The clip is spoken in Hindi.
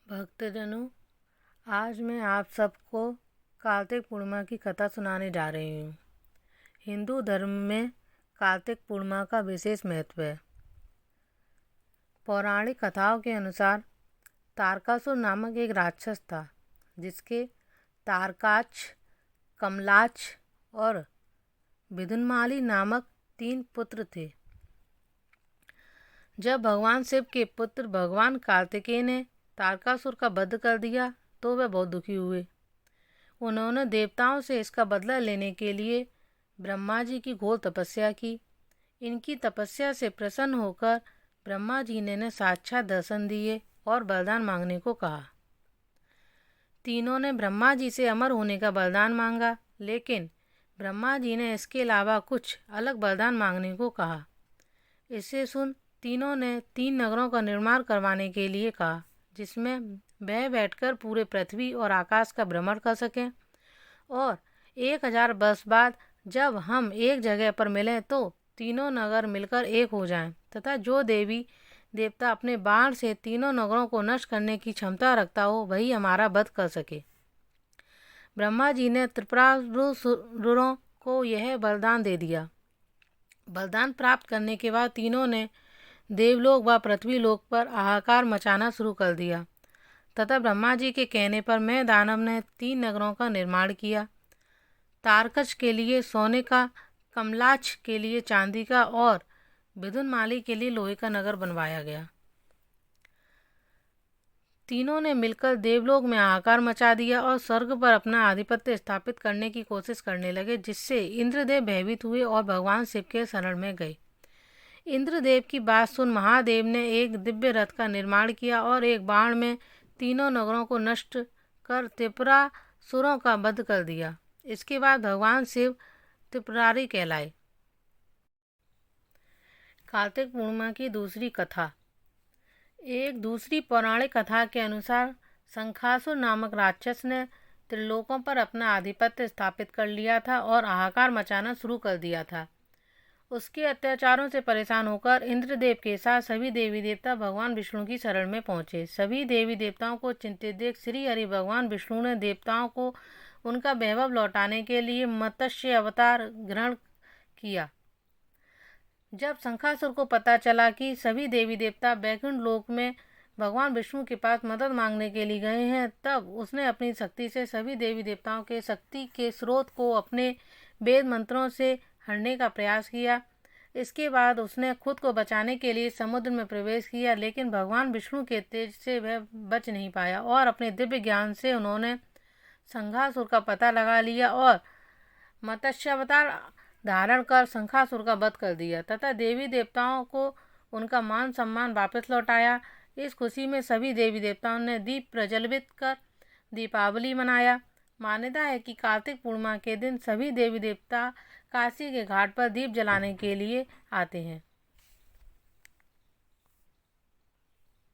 भक्तजनों, आज मैं आप सबको कार्तिक पूर्णिमा की कथा सुनाने जा रही हूँ। हिंदू धर्म में कार्तिक पूर्णिमा का विशेष महत्व है। पौराणिक कथाओं के अनुसार तारकासुर नामक एक राक्षस था, जिसके तारकाच, कमलाच और विदुन्माली नामक 3 पुत्र थे। जब भगवान शिव के पुत्र भगवान कार्तिकेय ने तारकासुर का वध कर दिया तो वे बहुत दुखी हुए। उन्होंने देवताओं से इसका बदला लेने के लिए ब्रह्मा जी की घोर तपस्या की। इनकी तपस्या से प्रसन्न होकर ब्रह्मा जी ने इन्हें साक्षात दर्शन दिए और वरदान मांगने को कहा। तीनों ने ब्रह्मा जी से अमर होने का वरदान मांगा, लेकिन ब्रह्मा जी ने इसके अलावा कुछ अलग वरदान मांगने को कहा। इसे सुन तीनों ने 3 नगरों का निर्माण करवाने के लिए कहा, जिसमें वह बैठकर पूरे पृथ्वी और आकाश का भ्रमण कर सकें, और 1000 वर्ष बाद जब हम एक जगह पर मिलें तो तीनों नगर मिलकर एक हो जाएं, तथा जो देवी देवता अपने बाण से तीनों नगरों को नष्ट करने की क्षमता रखता हो वही हमारा वध कर सके। ब्रह्मा जी ने त्रिपुरासुरों को यह वरदान दे दिया। वरदान प्राप्त करने के बाद तीनों ने देवलोक व पृथ्वीलोक पर हाहाकार मचाना शुरू कर दिया, तथा ब्रह्मा जी के कहने पर मैं दानव ने 3 नगरों का निर्माण किया। तारकच के लिए सोने का, कमलाच के लिए चांदी का और विदुन्माली के लिए लोहे का नगर बनवाया गया। तीनों ने मिलकर देवलोक में हाहाकार मचा दिया और स्वर्ग पर अपना आधिपत्य स्थापित करने की कोशिश करने लगे, जिससे इंद्रदेव भयभीत हुए और भगवान शिव के शरण में गए। इंद्रदेव की बात सुन महादेव ने एक दिव्य रथ का निर्माण किया और एक बाण में तीनों नगरों को नष्ट कर त्रिपुरासुरों का वध कर दिया। इसके बाद भगवान शिव त्रिपुरारी कहलाए। कार्तिक पूर्णिमा की दूसरी कथा। एक दूसरी पौराणिक कथा के अनुसार शंखासुर नामक राक्षस ने त्रिलोकों पर अपना आधिपत्य स्थापित कर लिया था और हाहाकार मचाना शुरू कर दिया था। उसके अत्याचारों से परेशान होकर इंद्रदेव के साथ सभी देवी देवता भगवान विष्णु की शरण में पहुंचे। सभी देवी देवताओं को चिंतित देख श्री हरि भगवान विष्णु ने देवताओं को उनका वैभव लौटाने के लिए मत्स्य अवतार ग्रहण किया। जब शंखासुर को पता चला कि सभी देवी देवता वैकुंठ लोक में भगवान विष्णु के पास मदद मांगने के लिए गए हैं, तब उसने अपनी शक्ति से सभी देवी देवताओं के शक्ति के स्रोत को अपने वेद मंत्रों से हरने का प्रयास किया। इसके बाद उसने खुद को बचाने के लिए समुद्र में प्रवेश किया, लेकिन भगवान विष्णु के तेज से वह बच नहीं पाया और अपने दिव्य ज्ञान से उन्होंने शंखासुर का पता लगा लिया और मत्स्यावतार धारण कर शंखासुर का वध कर दिया तथा देवी देवताओं को उनका मान सम्मान वापस लौटाया। इस खुशी में सभी देवी देवताओं ने दीप प्रज्वलित कर दीपावली मनाया। मान्यता है कि कार्तिक पूर्णिमा के दिन सभी देवी देवता काशी के घाट पर दीप जलाने के लिए आते हैं।